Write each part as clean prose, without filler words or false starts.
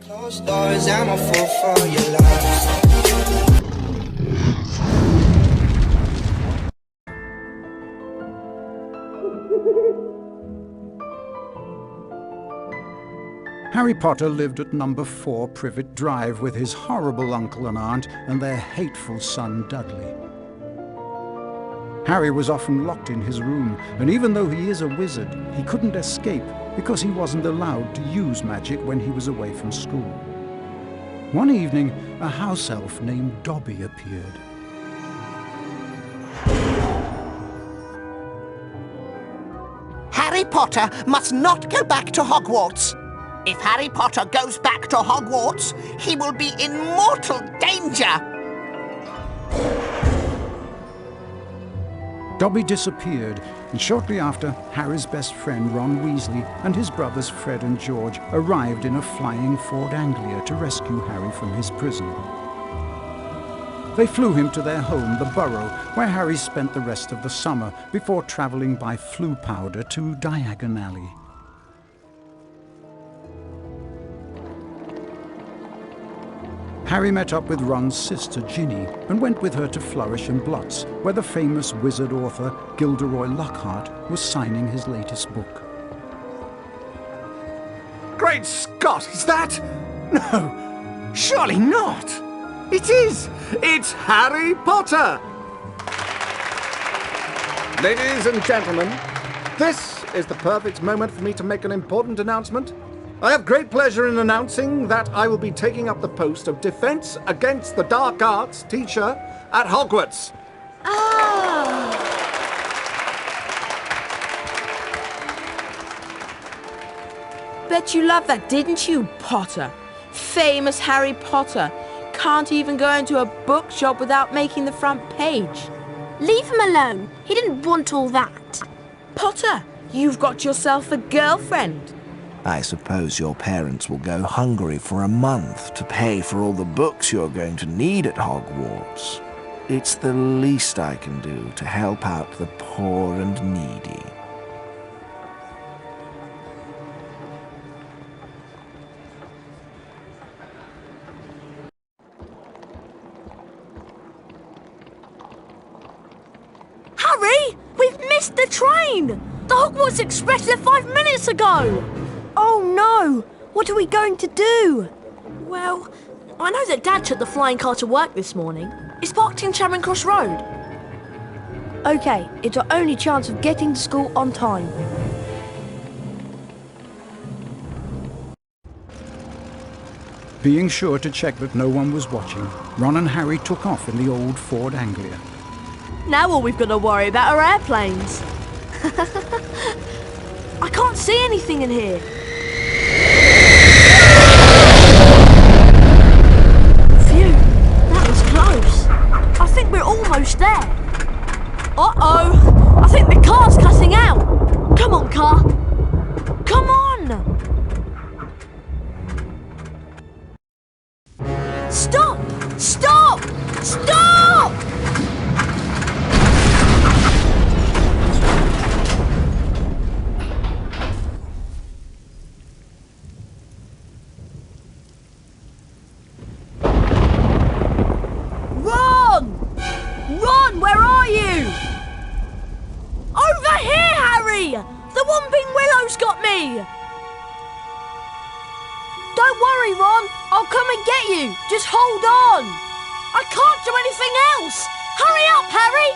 Closed doors, I'm a fool for your love. Harry Potter lived at number 4 Privet Drive with his horrible uncle and aunt and their hateful son Dudley. Harry was often locked in his room, and even though he is a wizard, he couldn't escape because he wasn't allowed to use magic when he was away from school. One evening, a house elf named Dobby appeared. Harry Potter must not go back to Hogwarts. If Harry Potter goes back to Hogwarts, he will be in mortal danger. Dobby disappeared, and shortly after, Harry's best friend Ron Weasley and his brothers Fred and George arrived in a flying Ford Anglia to rescue Harry from his prison. They flew him to their home, the Burrow, where Harry spent the rest of the summer before travelling by Floo Powder to Diagon Alley. Harry met up with Ron's sister Ginny and went with her to Flourish and Blotts, where the famous wizard author Gilderoy Lockhart was signing his latest book. Great Scott, is that? No, surely not. It is. It's Harry Potter. Ladies and gentlemen, this is the perfect moment for me to make an important announcement. I have great pleasure in announcing that I will be taking up the post of Defense Against the Dark Arts teacher at Hogwarts. Bet you loved that, didn't you, Potter? Famous Harry Potter. Can't even go into a bookshop without making the front page. Leave him alone. He didn't want all that. Potter, you've got yourself a girlfriend. I suppose your parents will go hungry for a month to pay for all the books you're going to need at Hogwarts. It's the least I can do to help out the poor and needy. Harry, we've missed the train. The Hogwarts Express left 5 minutes ago. Oh no! What are we going to do? Well, I know that Dad took the flying car to work this morning. It's parked in Charing Cross Road. Okay, it's our only chance of getting to school on time. Being sure to check that no one was watching, Ron and Harry took off in the old Ford Anglia. Now all we've got to worry about are airplanes. I can't see anything in here. Phew, that was close. I think we're almost there. Uh-oh, I think the car's cutting out. Come on, car. Come on. Stop! Stop! Stop! Ron, where are you? Over here, Harry! The Whomping Willow's got me! Don't worry, Ron. I'll come and get you. Just hold on. I can't do anything else. Hurry up, Harry!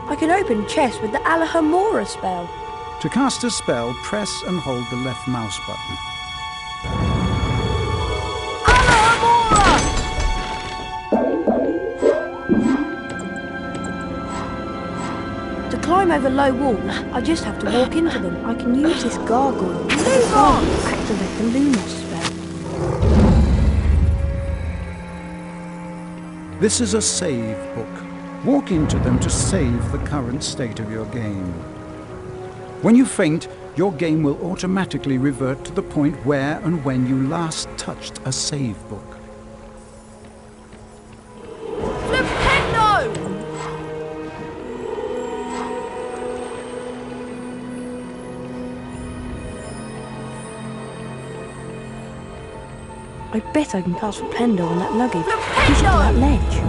I can open chests with the Alahomora spell. To cast a spell, press and hold the left mouse button. To climb over low walls, I just have to walk into them. I can use this gargoyle to activate the Lumos spell. This is a save book. Walk into them to save the current state of your game. When you faint, your game will automatically revert to the point where and when you last touched a save book. I bet I can cast Flipendo on that luggage. Push it to that ledge.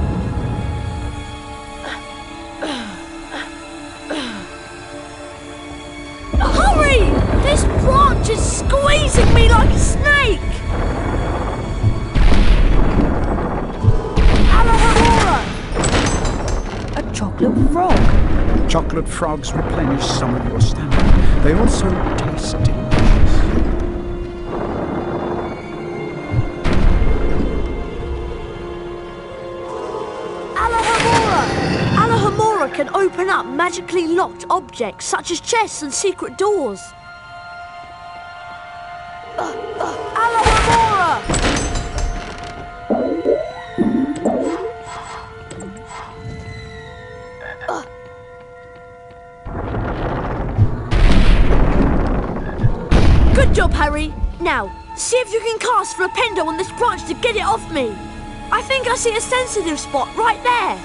Hurry! This branch is squeezing me like a snake! Alahora! A chocolate frog. Chocolate frogs replenish some of your stamina. They also taste delicious. Alahomora can open up magically locked objects such as chests and secret doors. Alahomora! Good job, Harry. Now, see if you can cast Flipendo on this branch to get it off me. I think I see a sensitive spot right there.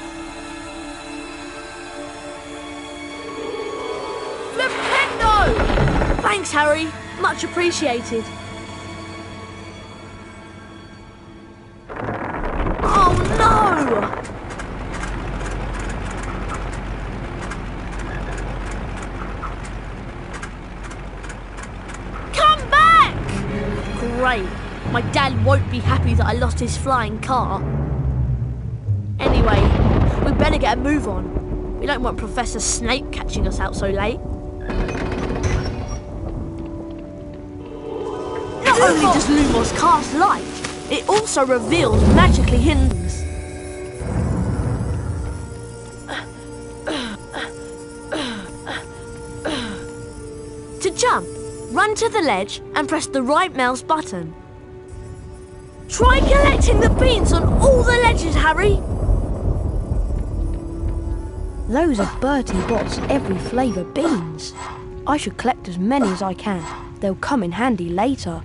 Flipendo! Thanks, Harry. Much appreciated. Oh, no! Come back! Great. My dad won't be happy that I lost his flying car. Anyway, we better get a move on. We don't want Professor Snape catching us out so late. Not only does Lumos cast light, it also reveals magically hidden things. To jump, run to the ledge and press the right mouse button. Try collecting the beans on all the ledges, Harry! Those are Bertie Bott's every flavour beans. I should collect as many as I can. They'll come in handy later.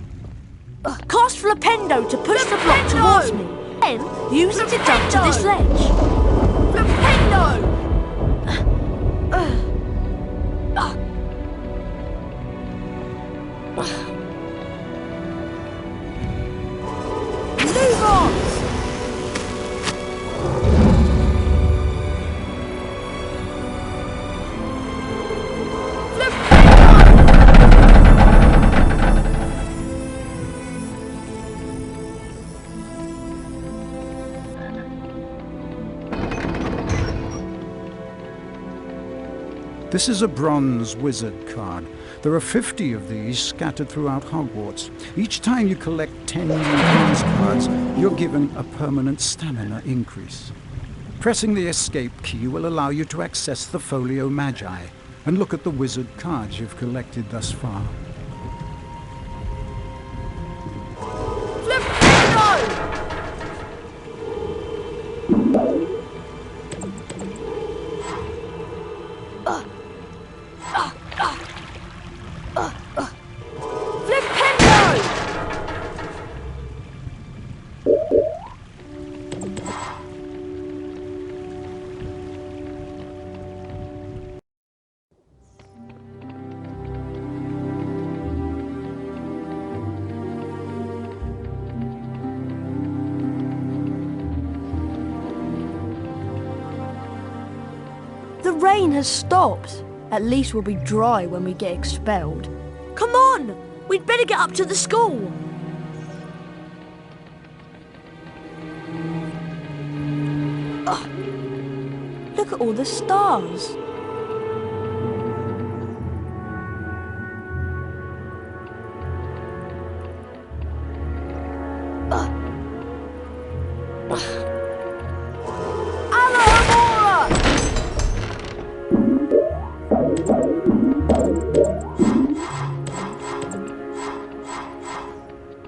Cast Flipendo to push the block towards me. Then use it to jump to this ledge. Flipendo! This is a bronze wizard card. There are 50 of these scattered throughout Hogwarts. Each time you collect 10 new bronze cards, you're given a permanent stamina increase. Pressing the escape key will allow you to access the Folio Magi and look at the wizard cards you've collected thus far. The rain has stopped. At least we'll be dry when we get expelled. Come on! We'd better get up to the school. Look at all the stars.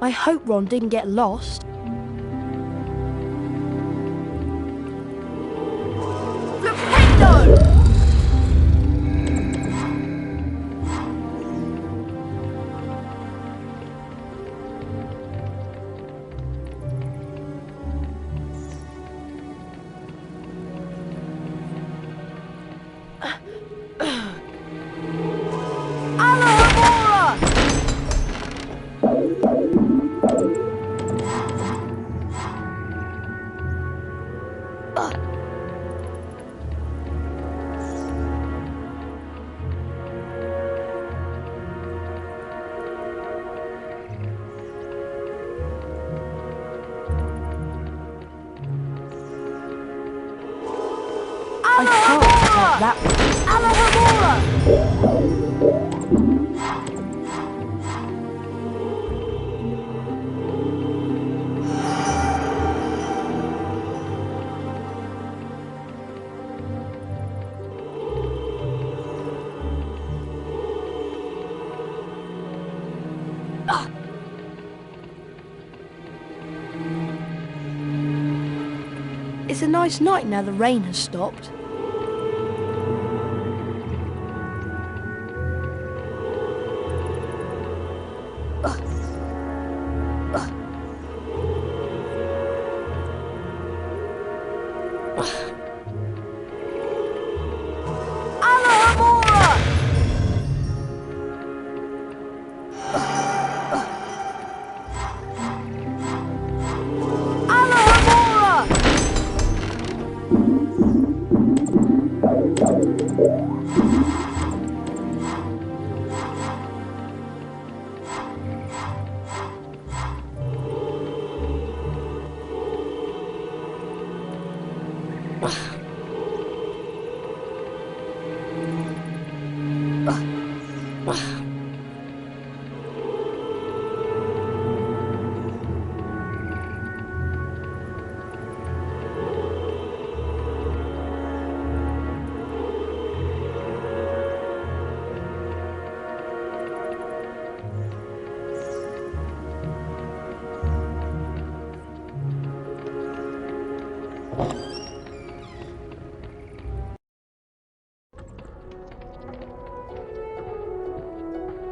I hope Ron didn't get lost. Flipendo! I can't stop that It's a nice night now the rain has stopped.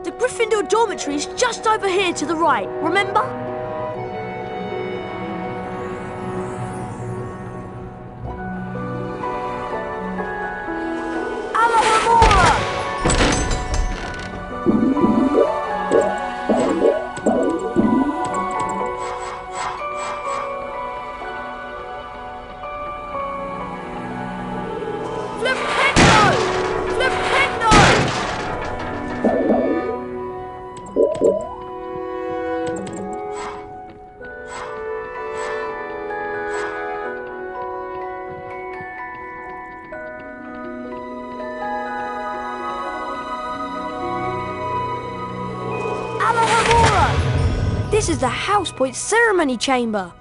The Gryffindor dormitory is just over here to the right, remember? This is the House Point Ceremony Chamber.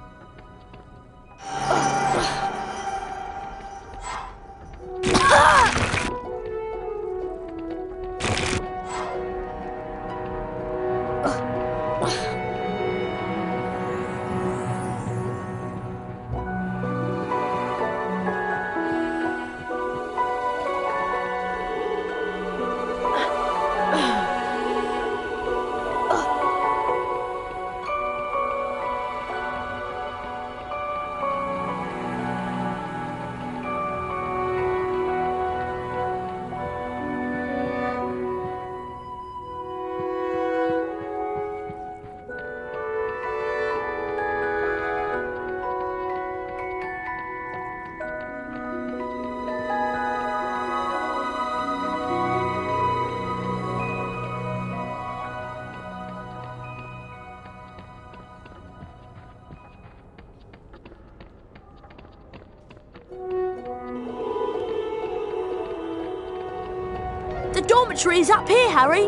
The dormitory is up here, Harry.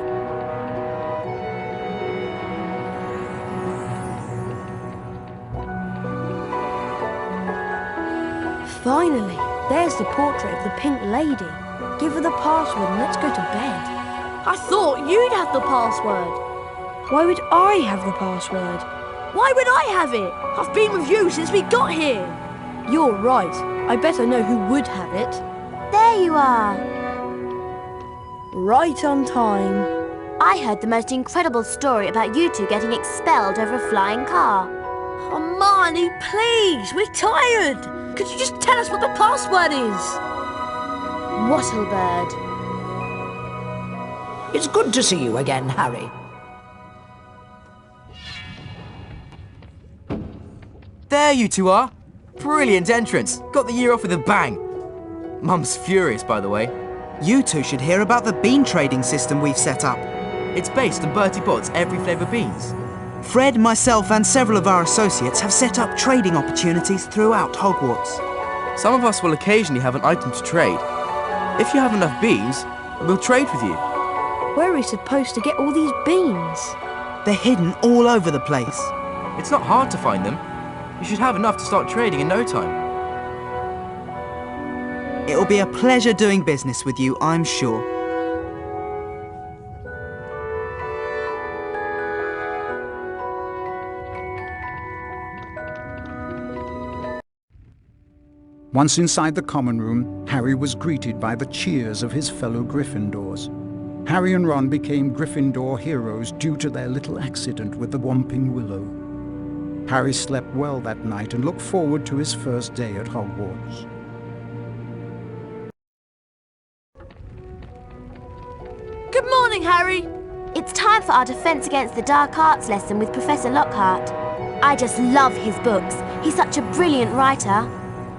Finally, there's the portrait of the Pink Lady. Give her the password and let's go to bed. I thought you'd have the password. Why would I have the password? Why would I have it? I've been with you since we got here. You're right. I bet I know who would have it. There you are. Right on time. I heard the most incredible story about you two getting expelled over a flying car. Hermione, please, we're tired. Could you just tell us what the password is? Wattlebird. It's good to see you again, Harry. There you two are. Brilliant entrance. Got the year off with a bang. Mum's furious, by the way. You two should hear about the bean trading system we've set up. It's based on Bertie Bott's every flavour beans. Fred, myself and several of our associates have set up trading opportunities throughout Hogwarts. Some of us will occasionally have an item to trade. If you have enough beans, we'll trade with you. Where are we supposed to get all these beans? They're hidden all over the place. It's not hard to find them. You should have enough to start trading in no time. It'll be a pleasure doing business with you, I'm sure. Once inside the common room, Harry was greeted by the cheers of his fellow Gryffindors. Harry and Ron became Gryffindor heroes due to their little accident with the Whomping Willow. Harry slept well that night and looked forward to his first day at Hogwarts. Good morning, Harry. It's time for our Defense Against the Dark Arts lesson with Professor Lockhart. I just love his books. He's such a brilliant writer.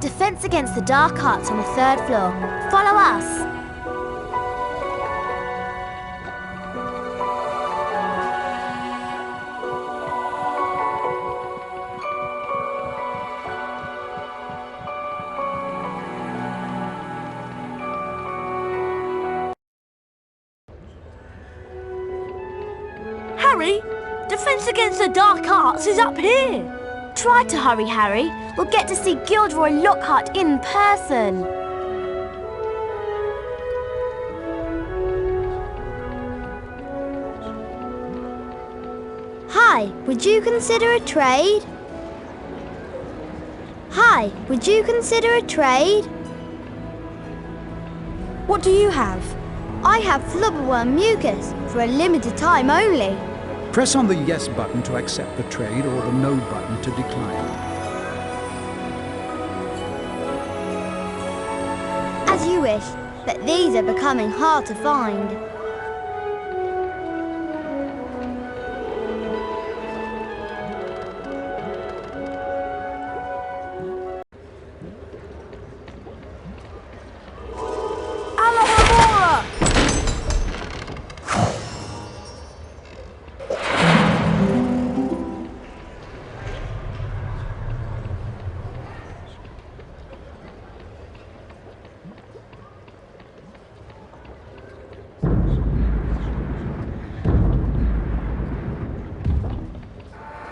Defense Against the Dark Arts on the 3rd floor. Follow us. Harry, Defense Against the Dark Arts is up here. Try to hurry, Harry. We'll get to see Gilderoy Lockhart in person. Hi, would you consider a trade? Hi, would you consider a trade? What do you have? I have flubberworm mucus for a limited time only. Press on the yes button to accept the trade or the no button to decline. As you wish, but these are becoming hard to find.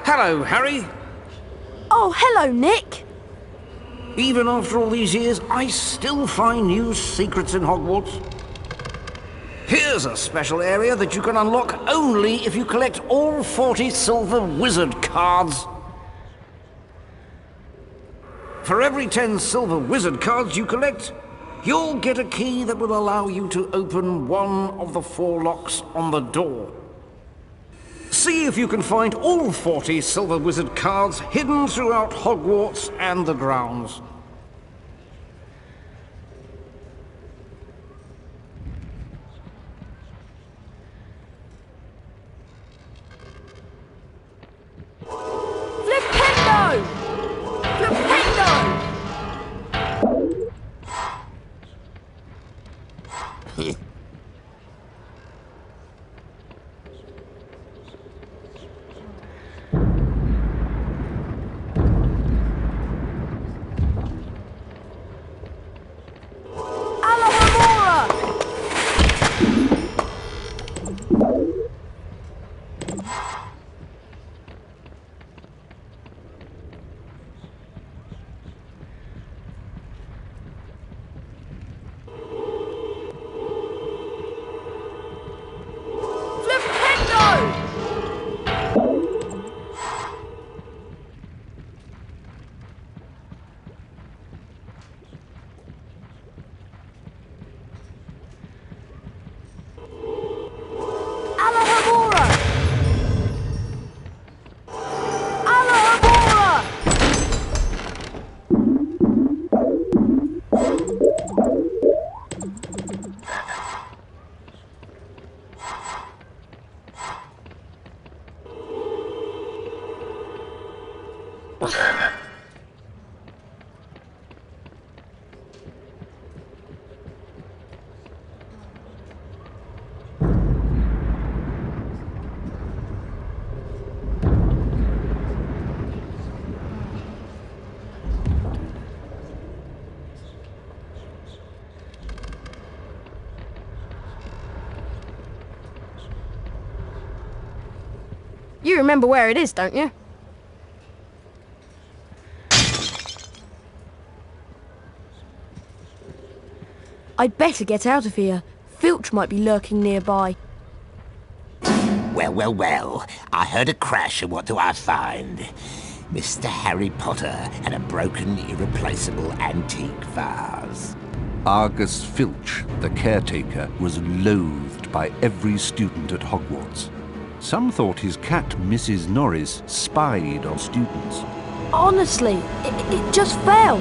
Hello, Harry. Oh, hello, Nick. Even after all these years, I still find new secrets in Hogwarts. Here's a special area that you can unlock only if you collect all 40 silver wizard cards. For every 10 silver wizard cards you collect, you'll get a key that will allow you to open one of the 4 locks on the door. See if you can find all 40 silver wizard cards hidden throughout Hogwarts and the grounds. Flipendo! Flipendo! You remember where it is, don't you? I'd better get out of here. Filch might be lurking nearby. Well, well, well. I heard a crash, and what do I find? Mr. Harry Potter and a broken, irreplaceable antique vase. Argus Filch, the caretaker, was loathed by every student at Hogwarts. Some thought his cat, Mrs. Norris, spied on students. Honestly, it just fell.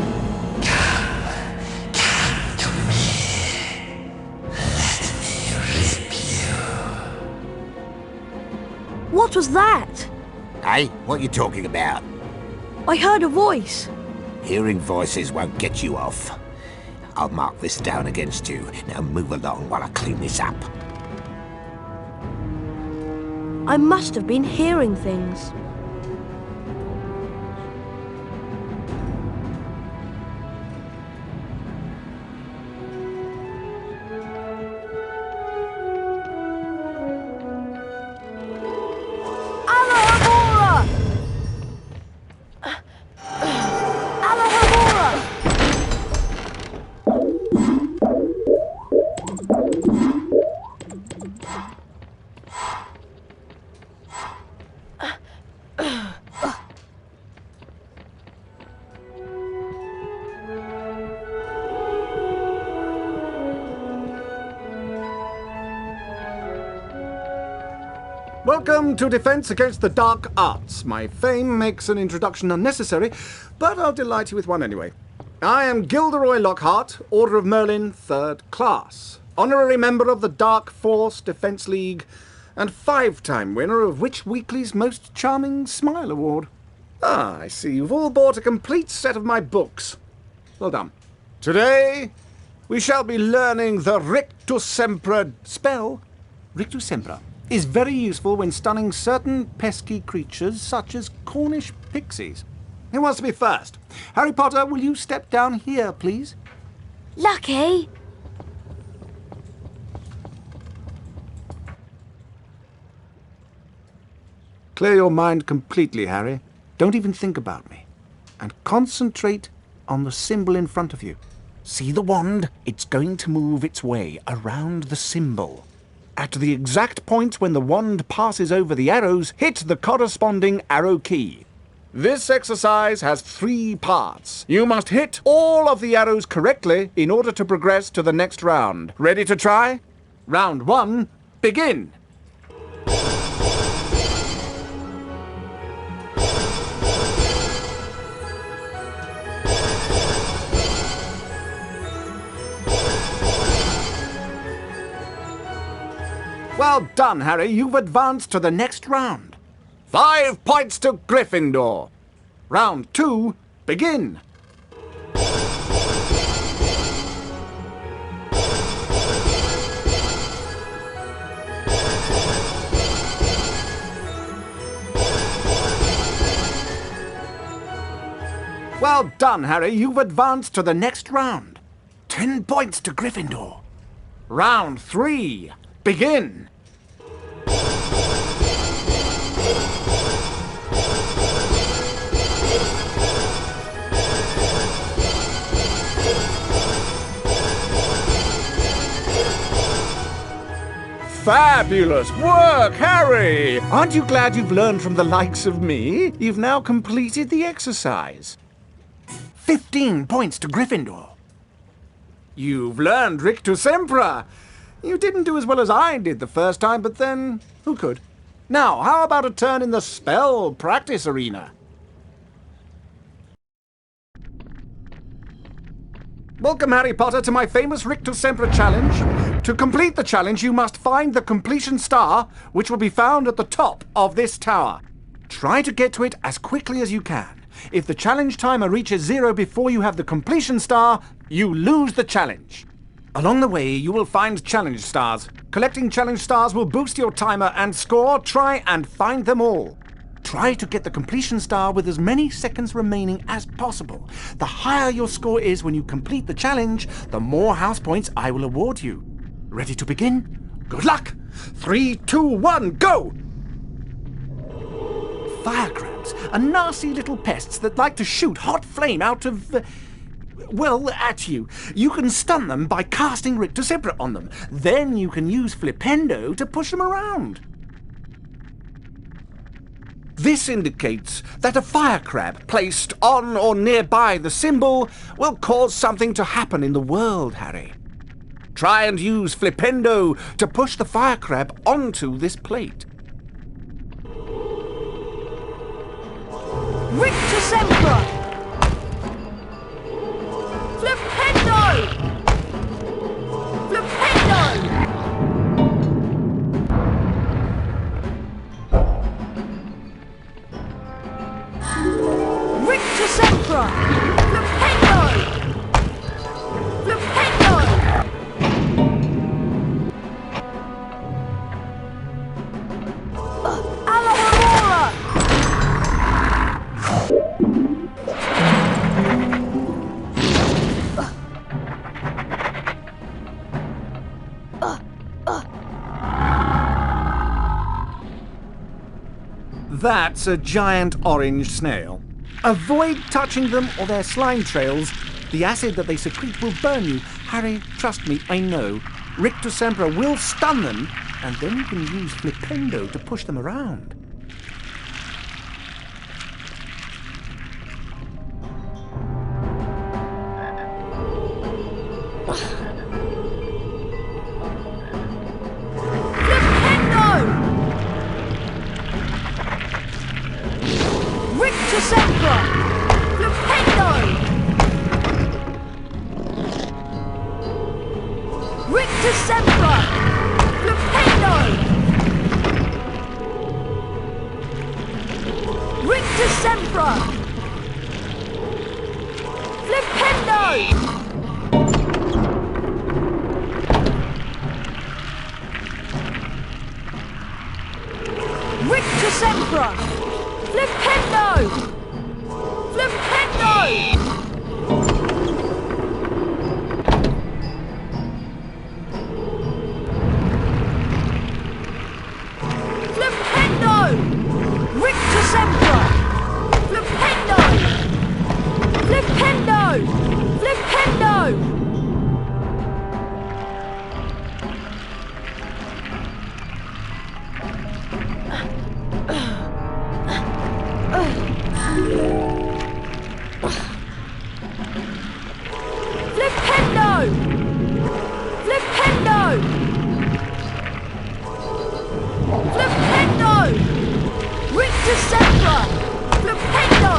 What was that? Hey, what are you talking about? I heard a voice. Hearing voices won't get you off. I'll mark this down against you. Now move along while I clean this up. I must have been hearing things. Welcome to Defense Against the Dark Arts. My fame makes an introduction unnecessary, but I'll delight you with one anyway. I am Gilderoy Lockhart, Order of Merlin, 3rd Class, honorary member of the Dark Force Defense League, and 5-time winner of Witch Weekly's Most Charming Smile Award. Ah, I see you've all bought a complete set of my books. Well done. Today, we shall be learning the Rictus Sempra spell. Rictus Sempra is very useful when stunning certain pesky creatures such as Cornish pixies. Who wants to be first? Harry Potter, will you step down here, please? Lucky! Clear your mind completely, Harry. Don't even think about me. And concentrate on the symbol in front of you. See the wand? It's going to move its way around the symbol. At the exact point when the wand passes over the arrows, hit the corresponding arrow key. This exercise has 3 parts. You must hit all of the arrows correctly in order to progress to the next round. Ready to try? Round 1, begin! Well done, Harry. You've advanced to the next round. 5 points to Gryffindor. Round 2, begin. Well done, Harry. You've advanced to the next round. 10 points to Gryffindor. Round 3, begin. Fabulous work, Harry! Aren't you glad you've learned from the likes of me? You've now completed the exercise. 15 points to Gryffindor. You've learned Rictus Sempra. You didn't do as well as I did the first time, but then who could? Now, how about a turn in the spell practice arena? Welcome, Harry Potter, to my famous Rictus Sempra challenge. To complete the challenge, you must find the completion star, which will be found at the top of this tower. Try to get to it as quickly as you can. If the challenge timer reaches 0 before you have the completion star, you lose the challenge. Along the way, you will find challenge stars. Collecting challenge stars will boost your timer and score. Try and find them all. Try to get the completion star with as many seconds remaining as possible. The higher your score is when you complete the challenge, the more house points I will award you. Ready to begin? Good luck! 3, 2, 1, go! fire crabs are nasty little pests that like to shoot hot flame out of... well, at you. You can stun them by casting Rictusempra on them. Then you can use Flipendo to push them around. This indicates that a fire crab placed on or nearby the symbol will cause something to happen in the world, Harry. Try and use Flipendo to push the fire crab onto this plate. Rictusempra! Flipendo! Flipendo! Rictusempra! Flipendo! Flipendo! Alohomora! That's a giant orange snail. Avoid touching them or their slime trails. The acid that they secrete will burn you. Harry, trust me, I know. Rictusempra will stun them, and then you can use Flipendo to push them around. Rictusempra! Flipendo! Rictusempra! Flipendo! Rictusempra! Flipendo! Rictusempra! Flipendo! Flipendo! Flipendo! Rictusempra! Flipendo! Flipendo! Flipendo! Flipendo! Flipendo! Flipendo! Rictusempra! Flipendo!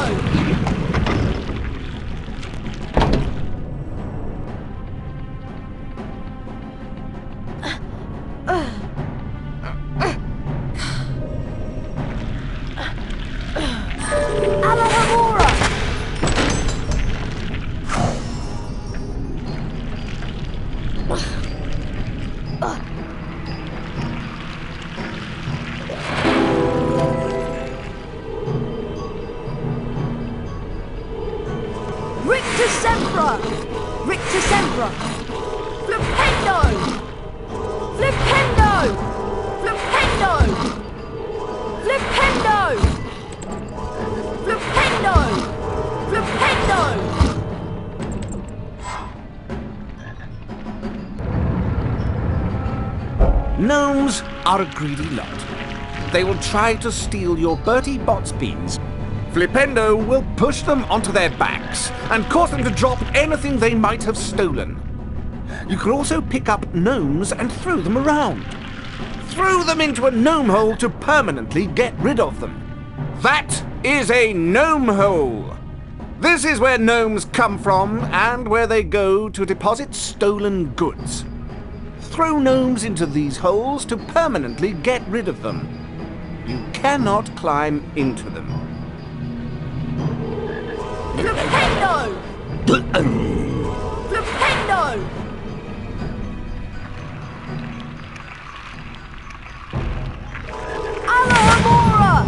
Alohomora! Rictusempra! Rictusempra! Flipendo! Flipendo! Flipendo! Flipendo! Flipendo! Flipendo! Gnomes are a greedy lot. They will try to steal your Bertie Bott's beans. Flipendo will push them onto their backs and cause them to drop anything they might have stolen. You can also pick up gnomes and throw them around. Throw them into a gnome hole to permanently get rid of them. That is a gnome hole. This is where gnomes come from and where they go to deposit stolen goods. Throw gnomes into these holes to permanently get rid of them. You cannot climb into them. Flipendo! Flipendo! Alohomora!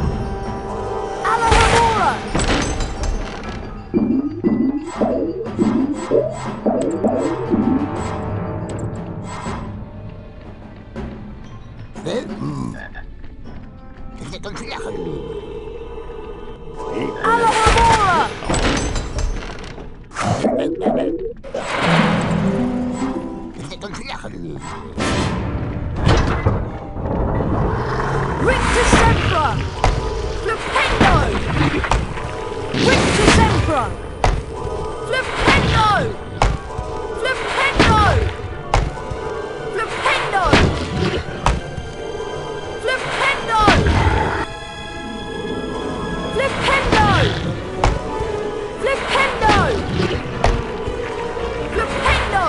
Alohomora! Rictus Sempra! Flipendo! Rictus Sempra! Flipendo! Flipendo! Flipendo! Flipendo! Flipendo! Flipendo! Flipendo!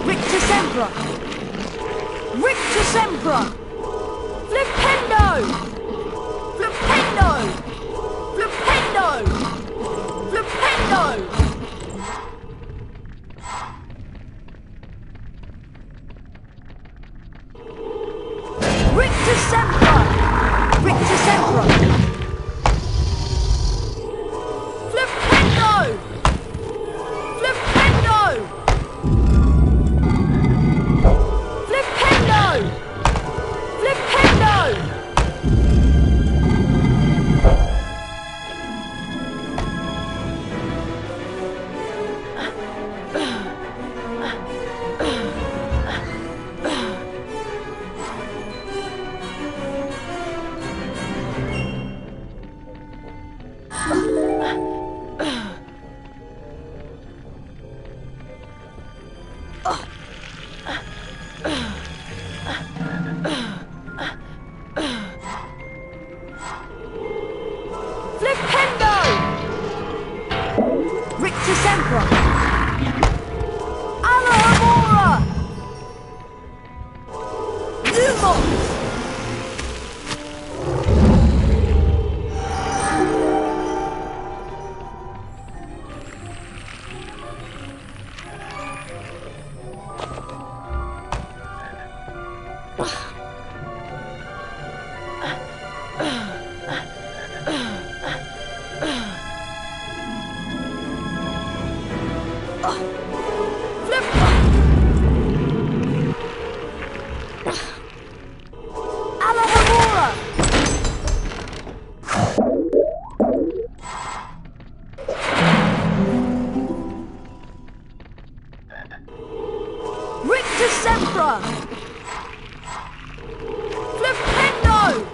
Rictus Sempra! Rictus Sempra! Flipendo! Flipendo! Flipendo! Flipendo! Rictus Sempra! Rictus Sempra! Flipendo! Flipendo! Flipendo! Flipendo! Flipendo! Rictus Sempra! Alohomora! Lumos! Alohomora! Rictus Sempra! Flipendo!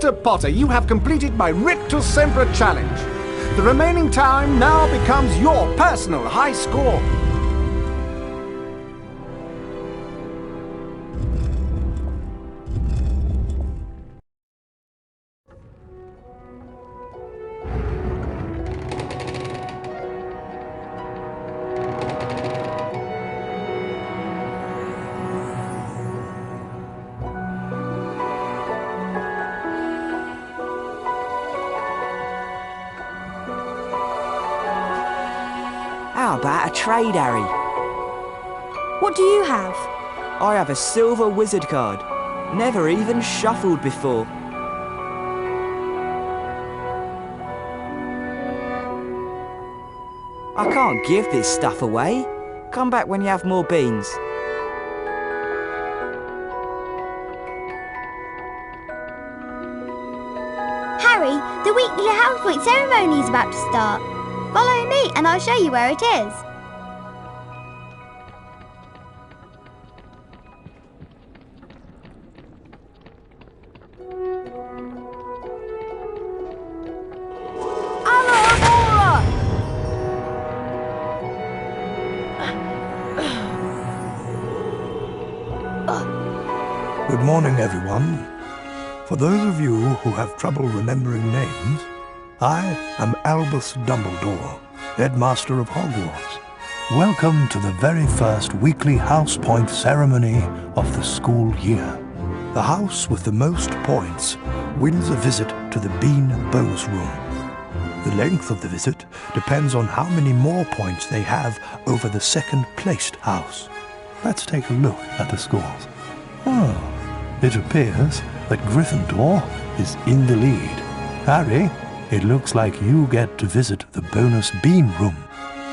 Mr. Potter, you have completed my Rictus Sempra challenge. The remaining time now becomes your personal high score. How about a trade, Harry? What do you have? I have a silver wizard card. Never even shuffled before. I can't give this stuff away. Come back when you have more beans. Harry, the weekly house point ceremony is about to start. Follow me and I'll show you where it is. morning, everyone. For those of you who have trouble remembering names, I am Albus Dumbledore, Headmaster of Hogwarts. Welcome to the very first weekly house point ceremony of the school year. The house with the most points wins a visit to the Bean bonus room. The length of the visit depends on how many more points they have over the second-placed house. Let's take a look at the scores. Oh, it appears that Gryffindor is in the lead. Harry, it looks like you get to visit the bonus Bean room.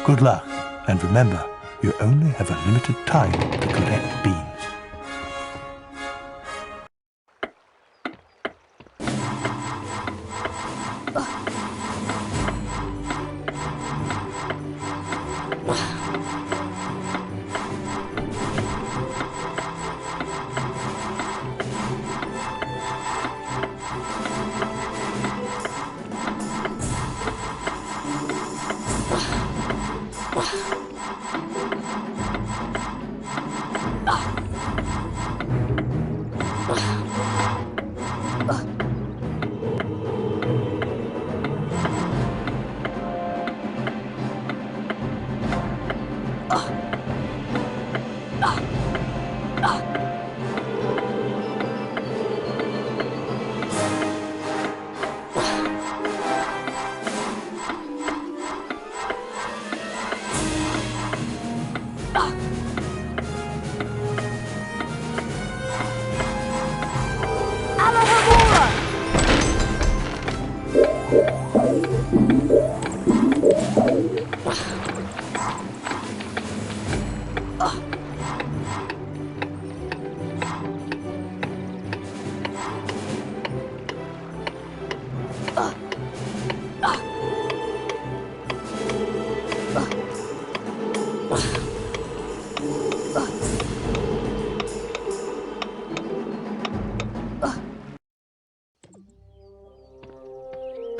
Good luck, and remember, you only have a limited time to collect beans.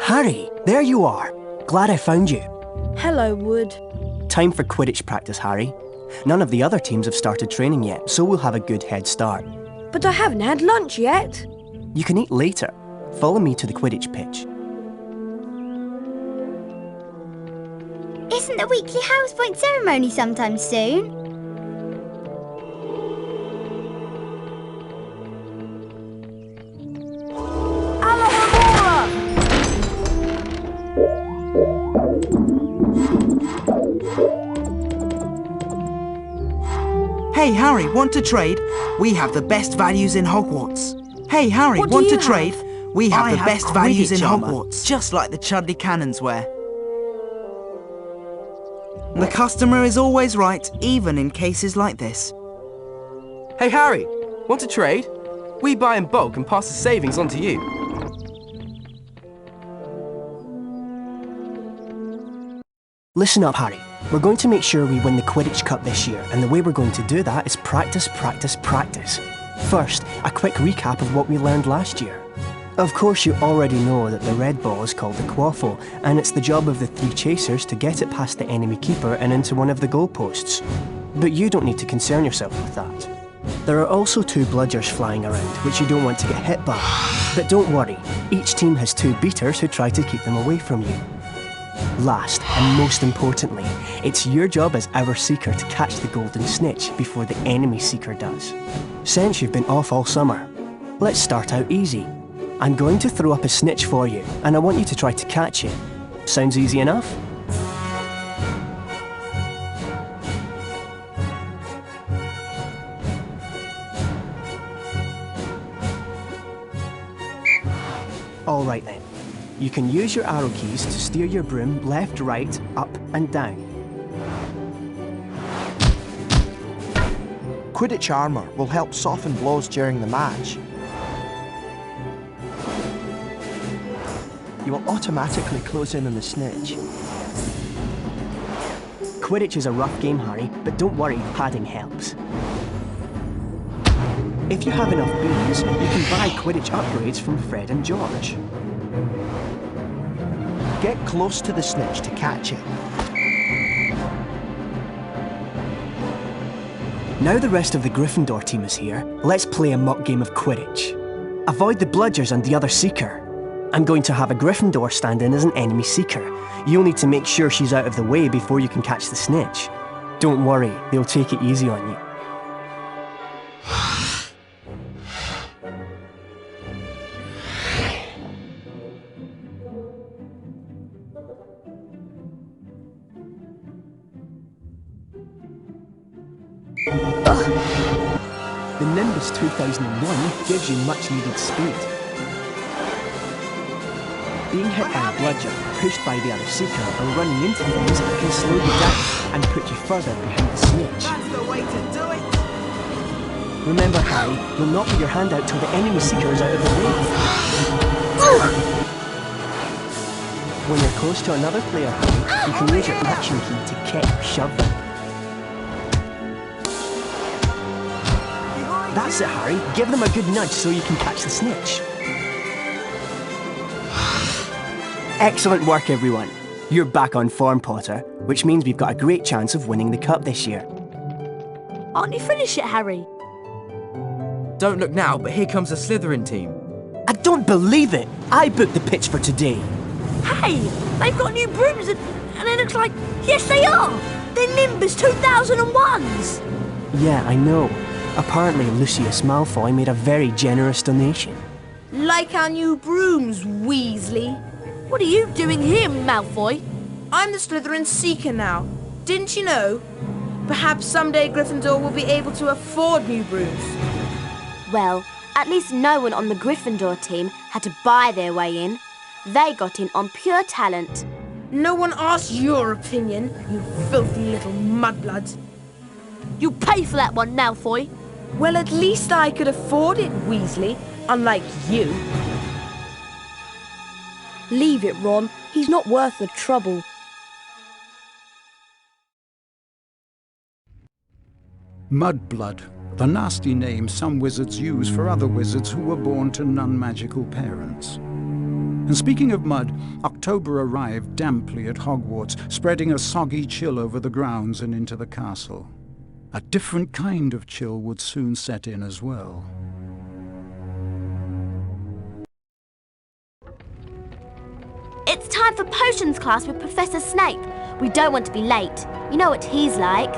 Harry, there you are. Glad I found you. Hello, Wood. Time for Quidditch practice, Harry. None of the other teams have started training yet, so we'll have a good head start. But I haven't had lunch yet. You can eat later. Follow me to the Quidditch pitch. Isn't the weekly house point ceremony sometime soon? Hey, Harry, want to trade? We have the best values in Hogwarts. Hey, Harry, want to trade? We have the best values in Hogwarts. Just like the Chudley Cannons wear. The customer is always right, even in cases like this. Hey, Harry, want to trade? We buy in bulk and pass the savings on to you. Listen up, Harry. We're going to make sure we win the Quidditch Cup this year, and the way we're going to do that is practice, practice, practice. First, a quick recap of what we learned last year. Of course, you already know that the red ball is called the quaffle, and it's the job of the 3 chasers to get it past the enemy keeper and into one of the goalposts. But you don't need to concern yourself with that. There are also 2 bludgers flying around, which you don't want to get hit by. But don't worry, each team has 2 beaters who try to keep them away from you. Last, and most importantly, it's your job as our Seeker to catch the Golden Snitch before the enemy Seeker does. Since you've been off all summer, let's start out easy. I'm going to throw up a snitch for you, and I want you to try to catch it. Sounds easy enough? All right then. You can use your arrow keys to steer your broom left, right, up and down. Quidditch armour will help soften blows during the match. You will automatically close in on the snitch. Quidditch is a rough game, Harry, but don't worry, padding helps. If you have enough beans, you can buy Quidditch upgrades from Fred and George. Get close to the snitch to catch it. Now the rest of the Gryffindor team is here, let's play a mock game of Quidditch. Avoid the bludgers and the other seeker. I'm going to have a Gryffindor stand in as an enemy seeker. You'll need to make sure she's out of the way before you can catch the snitch. Don't worry, they'll take it easy on you. The Nimbus 2001 gives you much needed speed. Being hit by a bludger, pushed by the other seeker, or running into things can slow you down and put you further behind the snitch. That's the way to do it! Remember, Harry, you'll not put your hand out till the enemy seeker is out of the way. When you're close to another player, Harry, you can use your action key to kick or shove them. That's it, Harry. Give them a good nudge so you can catch the snitch. Excellent work, everyone. You're back on form, Potter, which means we've got a great chance of winning the cup this year. Aren't you finished yet, Harry? Don't look now, but here comes the Slytherin team. I don't believe it! I booked the pitch for today. Hey, they've got new brooms and it looks like... Yes, they are! They're Nimbus 2001s! Yeah, I know. Apparently, Lucius Malfoy made a very generous donation. Like our new brooms, Weasley. What are you doing here, Malfoy? I'm the Slytherin Seeker now. Didn't you know? Perhaps someday Gryffindor will be able to afford new brooms. Well, at least no one on the Gryffindor team had to buy their way in. They got in on pure talent. No one asked your opinion, you filthy little mudblood. You'll pay for that one, Malfoy. Well, at least I could afford it, Weasley, unlike you. Leave it, Ron. He's not worth the trouble. Mudblood, the nasty name some wizards use for other wizards who were born to non-magical parents. And speaking of mud, October arrived damply at Hogwarts, spreading a soggy chill over the grounds and into the castle. A different kind of chill would soon set in as well. It's time for potions class with Professor Snape. We don't want to be late. You know what he's like.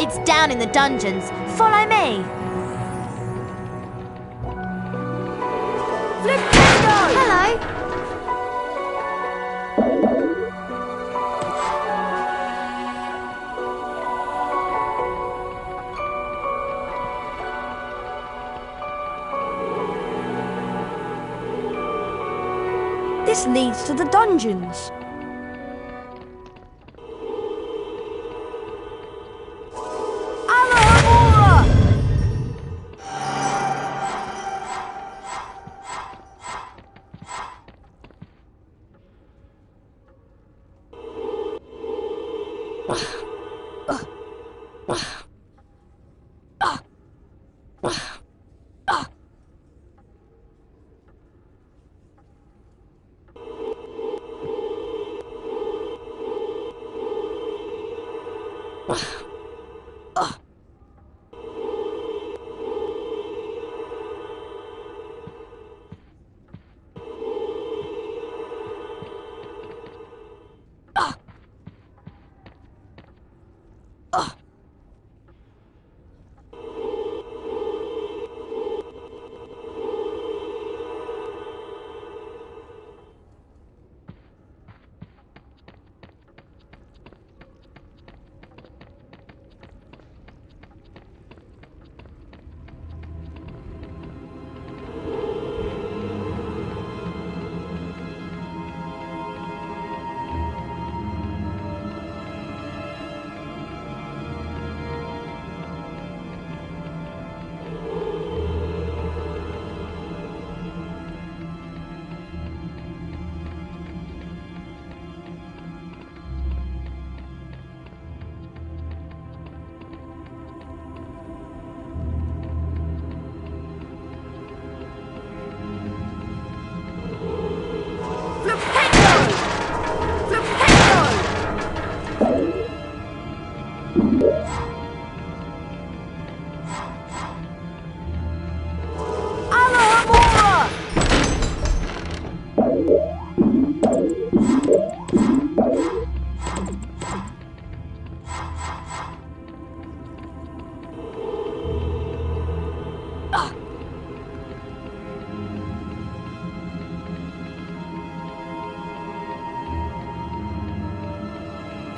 It's down in the dungeons. Follow me. Hello. This leads to the dungeons.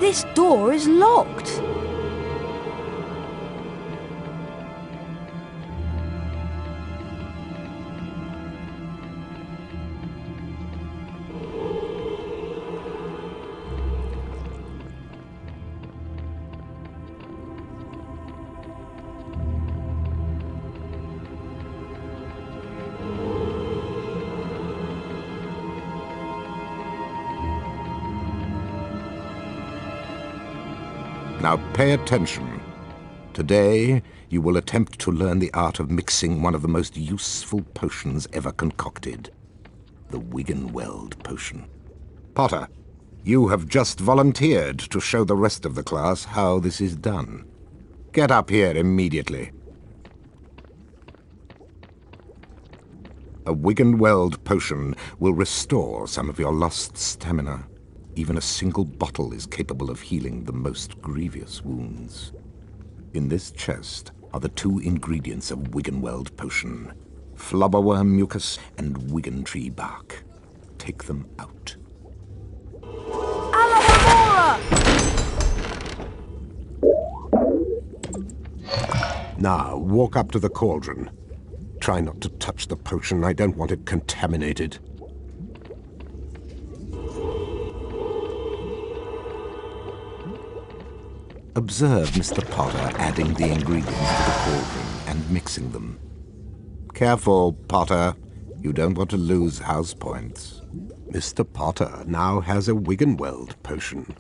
This door is locked. Now pay attention. Today, you will attempt to learn the art of mixing one of the most useful potions ever concocted. The Wiggenweld potion. Potter, you have just volunteered to show the rest of the class how this is done. Get up here immediately. A Wiggenweld potion will restore some of your lost stamina. Even a single bottle is capable of healing the most grievous wounds. In this chest are the 2 ingredients of Wiggenweld potion: flubberworm mucus and wiggentree bark. Take them out. Now, walk up to the cauldron. Try not to touch the potion. I don't want it contaminated. Observe Mr. Potter adding the ingredients to the cauldron and mixing them. Careful, Potter. You don't want to lose house points. Mr. Potter now has a Wiggenweld potion.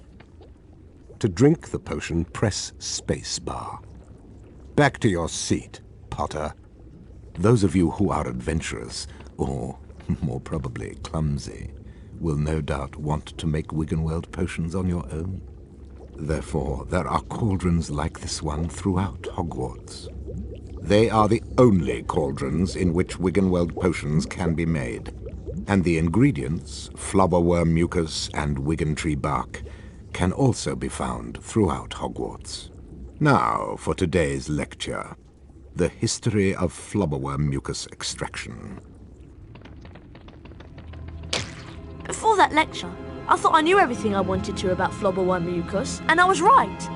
To drink the potion, press spacebar. Back to your seat, Potter. Those of you who are adventurous, or more probably clumsy, will no doubt want to make Wiggenweld potions on your own. Therefore, there are cauldrons like this one throughout Hogwarts. They are the only cauldrons in which Wiggenweld potions can be made, and the ingredients, flubberworm mucus and wiggentree bark, can also be found throughout Hogwarts. Now, for today's lecture, the history of flubberworm mucus extraction. Before that lecture, I thought I knew everything I wanted to about flubberworm mucus, and I was right.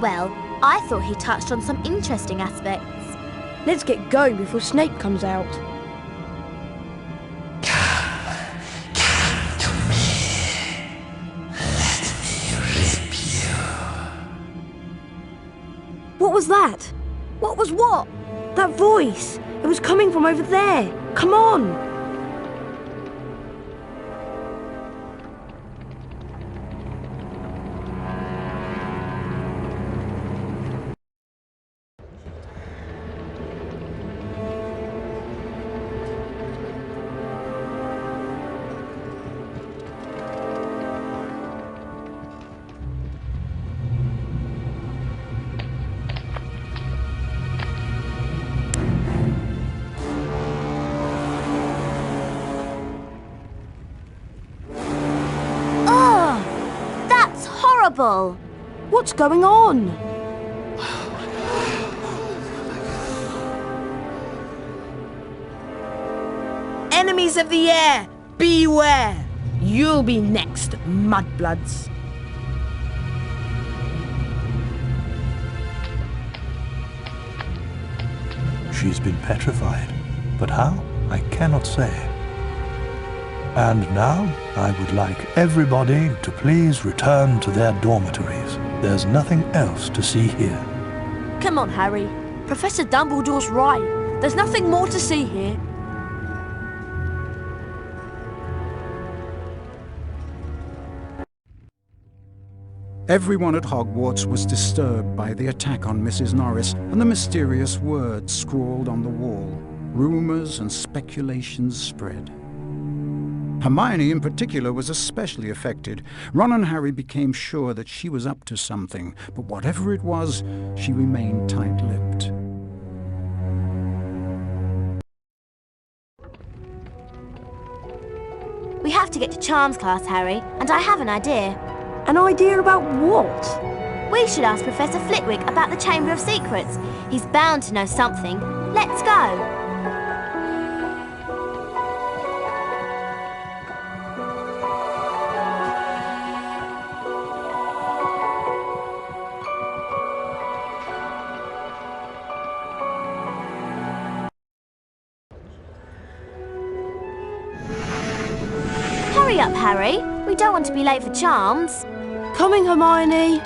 Well, I thought he touched on some interesting aspects. Let's get going before Snape comes out. What was that? What was what? That voice. It was coming from over there. Come on. What's going on? Enemies of the air, beware! You'll be next, mudbloods. She's been petrified, but how? I cannot say. And now, I would like everybody to please return to their dormitories. There's nothing else to see here. Come on, Harry. Professor Dumbledore's right. There's nothing more to see here. Everyone at Hogwarts was disturbed by the attack on Mrs. Norris and the mysterious words scrawled on the wall. Rumours and speculations spread. Hermione, in particular, was especially affected. Ron and Harry became sure that she was up to something, but whatever it was, she remained tight-lipped. We have to get to Charms class, Harry, and I have an idea. An idea about what? We should ask Professor Flitwick about the Chamber of Secrets. He's bound to know something. Let's go. Harry. We don't want to be late for charms. Coming, Hermione.